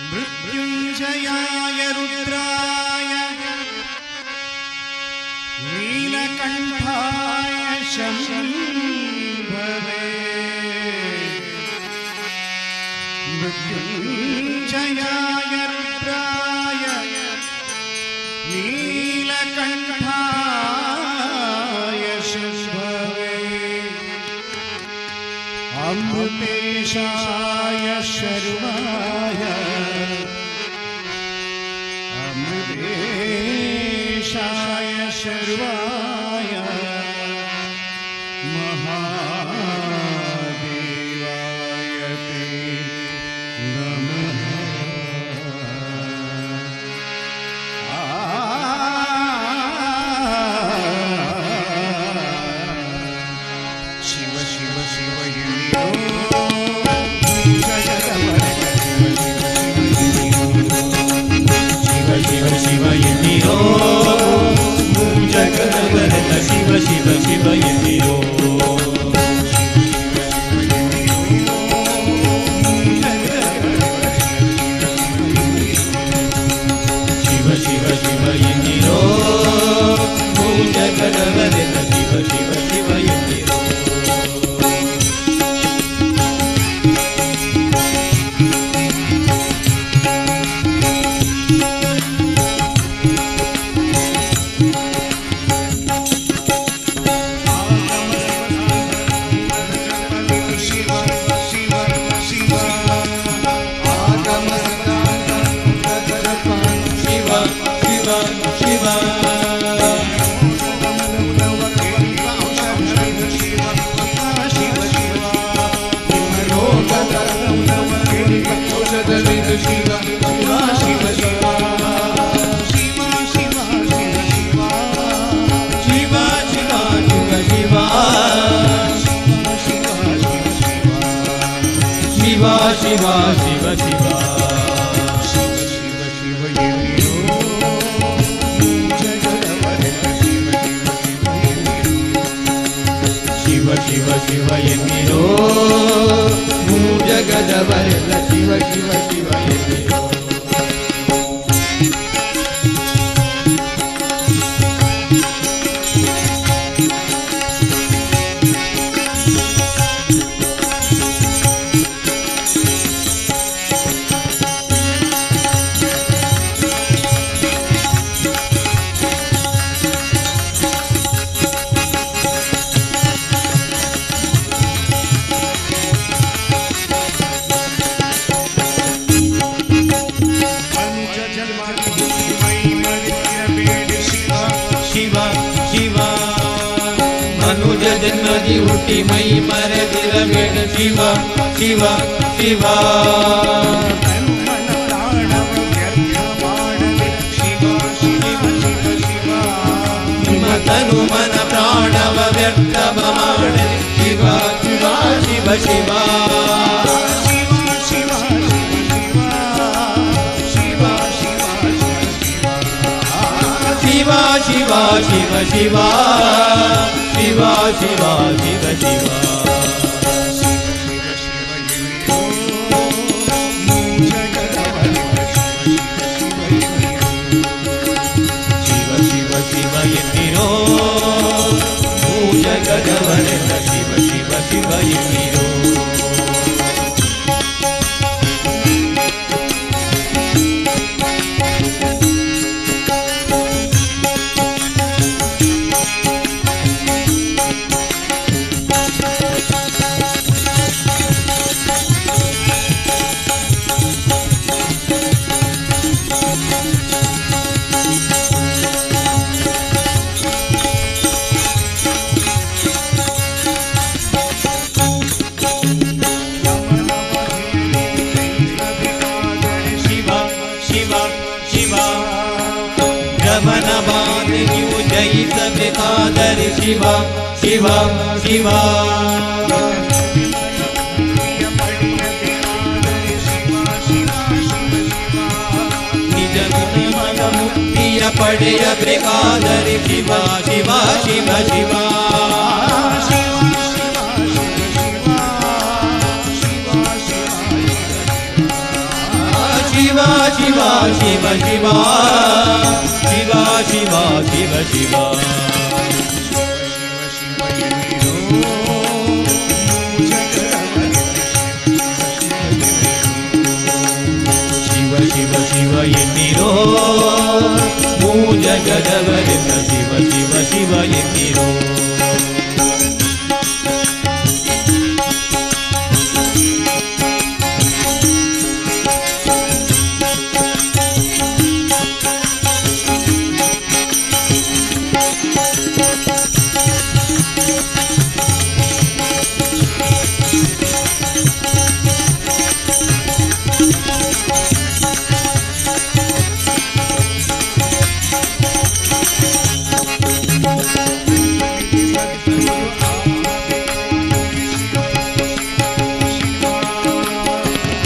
मृत्युंजयाय रुद्राय नीलकंठाय शंभवे मृत्युंजयाय रुद्राय नीलकंठाय शंभवे अमृतेशाय शर्वाय अमृतेशाय शर्वाय महादेवाय ते नमः। शिव शिव शिव शिव शिव ಎಂದಿರೋ ಜಗದವರೆಲ್ಲ ಶಿವ ಶಿವ ಶಿವ ಎಂದಿರೋ ಶಿವ ಶಿವ ಶಿವ ಎಂದಿರೋ ಜಗದವರೆಲ್ಲ ಶಿವ ಶಿವ ಶಿವ ಎಂದಿರೋ शिवा शिव शिव शिव शिव शिव शिव शिव ಎಂದಿರೋ ಜಗದವರೆಲ್ಲ ಶಿವ ಶಿವ ಶಿವ ಎಂದಿರೋ ಜನ್ಮದಿ ಹುಟ್ಟಿ ಮೈ ಮರೆದಿರಬೇಡ ಶಿವ ಶಿವ ಶಿವ ನಿಮ್ಮ ತನು ಮನ ಪ್ರಾಣವ ವ್ಯರ್ಥವ ಮಾಡಲಿ ಶಿವ ಶಿವ ಶಿವ ಶಿವ ಶಿವ ಶಿವ ಶಿವ ಶಿವ ಶಿವ ಶಿವ ಶಿವ ಶಿವ ಶಿವ ಶಿವ ಶಿವ ಎಂದಿರೋ ಜಗದವರೆಲ್ಲ ಶಿವ ಶಿವ ಶಿವ ಎಂದಿರೋ ಗಮನ ಬಾಧೆಯು ಜಯಿಸಬೇಕಾದರೆ ಶಿವ ಶಿವ ಶಿವ ನಿಜ ಗುಣಮನ ಮುಕ್ತಿಯ ಪಡೆಯಬೇಕಾದರೆ ಶಿವ ಶಿವ ಶಿವ ಶಿವ ಶಿವ ಶಿವ ಶಿವ ಶಿವ ಶಿವ ಶಿವ ಶಿವ ಶಿವ ಶಿವ ಶಿವ ಎನ್ನಿರೋ ಭೂ ಜಗದವರೆಲ್ಲ ಶಿವ ಶಿವ ಶಿವ ಎನ್ನಿರೋ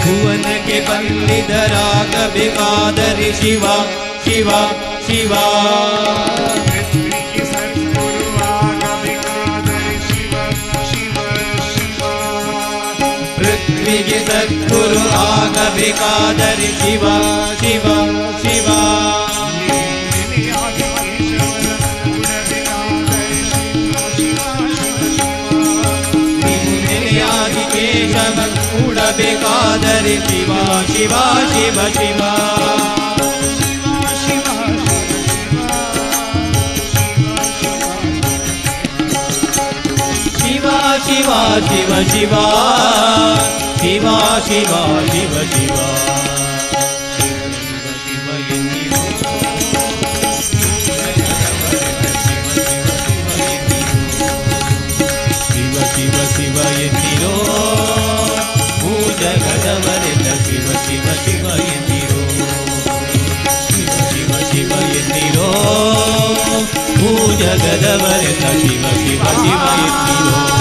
ಭುವನಕ್ಕೆ ಬಂದಿದರಾಗಬೇಕಾದರೆ ಶಿವ ಶಿವ ಶಿವ ಪೃಥ್ವಿಗೆ ಸದ್ಗುರು ಆಗಬೇಕಾದರೆ ಶಿವ ಶಿವ ಶಿವ ಕೇಶವ ಕೂಡಬೇಕಾದರೆ ಶಿವ ಶಿವ ಶಿವ ಶಿವ ಶಿವ ಶಿವ ಶಿವ ಶಿವ ಶಿವ ಶಿವ ಶಿವ ಶಿವ ಶಿವ ಶಿವ ಎನ್ನಿರೋ ಭೂ ಜಗದವರೆಲ್ಲ ಶಿವ ಶಿವ ಶಿವ ಎನ್ನಿರೋ ಶಿವ ಶಿವ ಶಿವ ಎನ್ನಿರೋ ಭೂ ಜಗದವರೆಲ್ಲ ಶಿವ ಶಿವ ಶಿವ ಎನ್ನಿರೋ